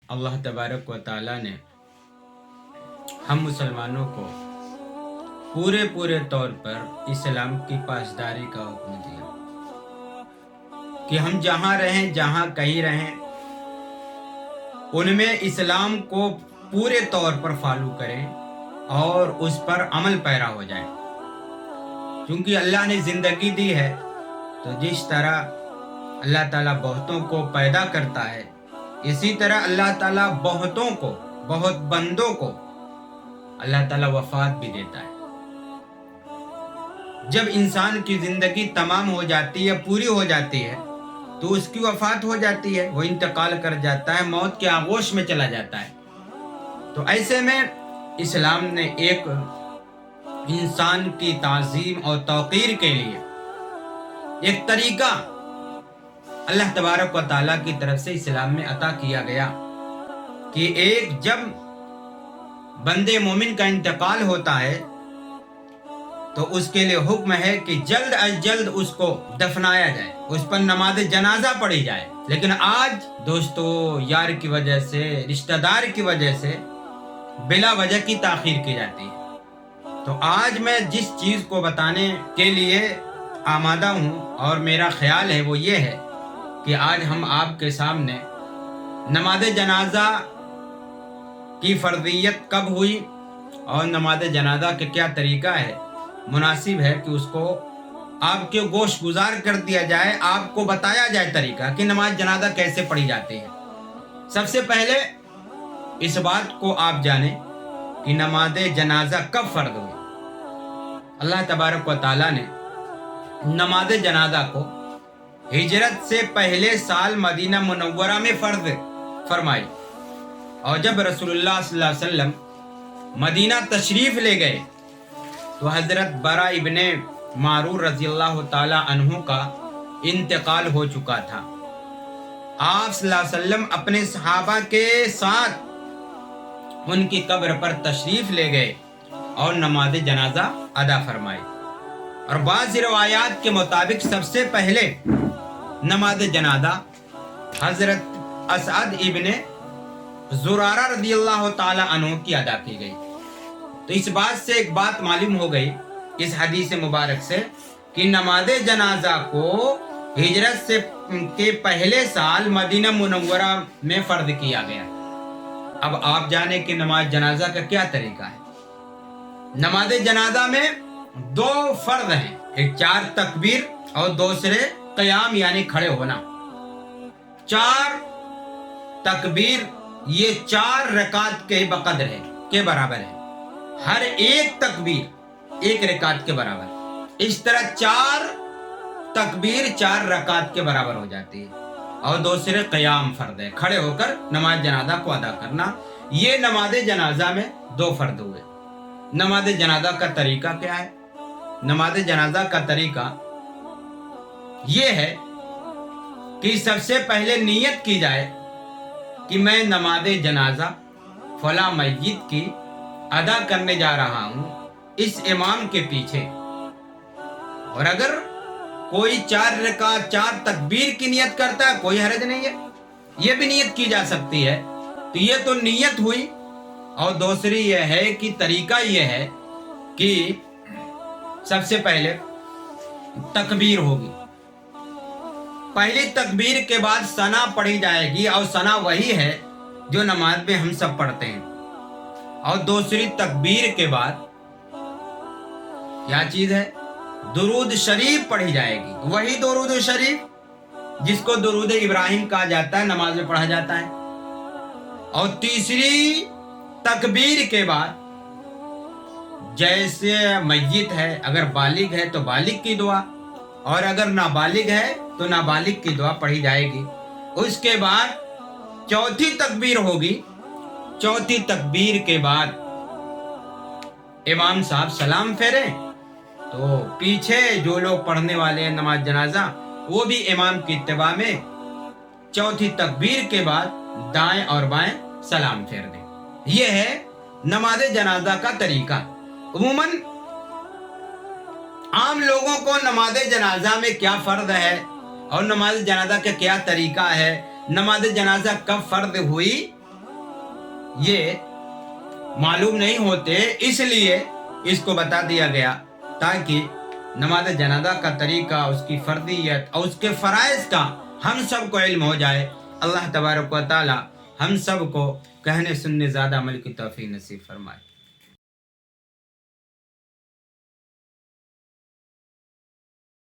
اللہ تبارک و تعالیٰ نے ہم مسلمانوں کو پورے طور پر اسلام کی پاسداری کا حکم دیا کہ ہم جہاں رہیں، جہاں کہیں رہیں، ان میں اسلام کو پورے طور پر فالو کریں اور اس پر عمل پیرا ہو جائیں۔ کیونکہ اللہ نے زندگی دی ہے تو جس طرح اللہ تعالیٰ بہتوں کو پیدا کرتا ہے، اسی طرح اللہ تعالیٰ بہت بندوں کو اللہ تعالیٰ وفات بھی دیتا ہے۔ جب انسان کی زندگی تمام ہو جاتی ہے، پوری ہو جاتی ہے، تو اس کی وفات ہو جاتی ہے، وہ انتقال کر جاتا ہے، موت کے آغوش میں چلا جاتا ہے۔ تو ایسے میں اسلام نے ایک انسان کی تعظیم اور توقیر کے لیے ایک طریقہ اللہ تبارک و تعالیٰ کی طرف سے اسلام میں عطا کیا گیا کہ جب بندے مومن کا انتقال ہوتا ہے تو اس کے لیے حکم ہے کہ جلد از جلد اس کو دفنایا جائے، اس پر نماز جنازہ پڑھی جائے۔ لیکن آج دوستو، یار کی وجہ سے، رشتہ دار کی وجہ سے بلا وجہ کی تاخیر کی جاتی ہے۔ تو آج میں جس چیز کو بتانے کے لیے آمادہ ہوں اور میرا خیال ہے وہ یہ ہے کہ آج ہم آپ کے سامنے نماز جنازہ کی فرضیت کب ہوئی اور نماز جنازہ کا کیا طریقہ ہے، مناسب ہے کہ اس کو آپ کے گوش گزار کر دیا جائے، آپ کو بتایا جائے طریقہ کہ نماز جنازہ کیسے پڑھی جاتی ہے۔ سب سے پہلے اس بات کو آپ جانیں کہ نماز جنازہ کب فرض ہوئی۔ اللہ تبارک و تعالیٰ نے نماز جنازہ کو ہجرت سے پہلے سال مدینہ منورہ میں فرض فرمائی، اور جب رسول اللہ صلی اللہ علیہ وسلم مدینہ تشریف لے گئے تو حضرت برا ابن معرور رضی اللہ تعالی عنہ کا انتقال ہو چکا تھا۔ آپ صلی اللہ علیہ وسلم اپنے صحابہ کے ساتھ ان کی قبر پر تشریف لے گئے اور نماز جنازہ ادا فرمائی۔ اور بعض روایات کے مطابق سب سے پہلے نماز جنازہ حضرت اسعد ابن زرارہ رضی اللہ تعالی عنہ کی ادا کی گئی۔ تو اس بات سے ایک بات معلوم ہو گئی اس حدیث مبارک سے کہ نماز جنازہ کو ہجرت سے کے پہلے سال مدینہ منورہ میں فرض کیا گیا۔ اب آپ جانیں کہ نماز جنازہ کا کیا طریقہ ہے۔ نماز جنازہ میں دو فرض ہیں، ایک 4 تکبیر اور دوسرے قیام یعنی کھڑے ہونا۔ 4 تکبیر یہ 4 رکعت کے بقدر ہے، کے برابر ہے۔ ہر ایک تکبیر 1 رکعت کے برابر۔ اس طرح 4 تکبیر 4 رکعت کے برابر ہو جاتی ہے۔ اور دوسرے قیام فرض ہے، کھڑے ہو کر نماز جنازہ کو ادا کرنا۔ یہ نماز جنازہ میں 2 فرض ہوئے۔ نماز جنازہ کا طریقہ کیا ہے؟ نماز جنازہ کا طریقہ یہ ہے کہ سب سے پہلے نیت کی جائے کہ میں نماز جنازہ فلاں مسجد کی ادا کرنے جا رہا ہوں اس امام کے پیچھے۔ اور اگر کوئی 4 رکعت 4 تکبیر کی نیت کرتا ہے کوئی حرج نہیں ہے، یہ بھی نیت کی جا سکتی ہے۔ تو یہ تو نیت ہوئی۔ اور دوسری یہ ہے کہ طریقہ یہ ہے کہ سب سے پہلے تکبیر ہوگی، پہلی تکبیر کے بعد ثنا پڑھی جائے گی، اور ثنا وہی ہے جو نماز میں ہم سب پڑھتے ہیں۔ اور دوسری تکبیر کے بعد کیا چیز ہے؟ درود شریف پڑھی جائے گی، وہی درود شریف جس کو درود ابراہیم کہا جاتا ہے، نماز میں پڑھا جاتا ہے۔ اور تیسری تکبیر کے بعد جیسے میت ہے، اگر بالغ ہے تو بالغ کی دعا، اور اگر نابالغ ہے تو نابالغ کی دعا پڑھی جائے گی۔ اس کے بعد چوتھی تکبیر ہوگی۔ چوتھی تکبیر کے بعد امام صاحب سلام پھیریں تو پیچھے جو لوگ پڑھنے والے ہیں نماز جنازہ وہ بھی امام کی اتباع میں چوتھی تکبیر کے بعد دائیں اور بائیں سلام پھیر دیں۔ یہ ہے نماز جنازہ کا طریقہ۔ عموماً عام لوگوں کو نماز جنازہ میں کیا فرض ہے اور نماز جنازہ کا کیا طریقہ ہے، نماز جنازہ کب فرض ہوئی، یہ معلوم نہیں ہوتے، اس لیے اس کو بتا دیا گیا تاکہ نماز جنازہ کا طریقہ، اس کی فردیت اور اس کے فرائض کا ہم سب کو علم ہو جائے۔ اللہ تبارک و تعالی ہم سب کو کہنے سننے زیادہ عمل کی توفیق نصیب فرمائے۔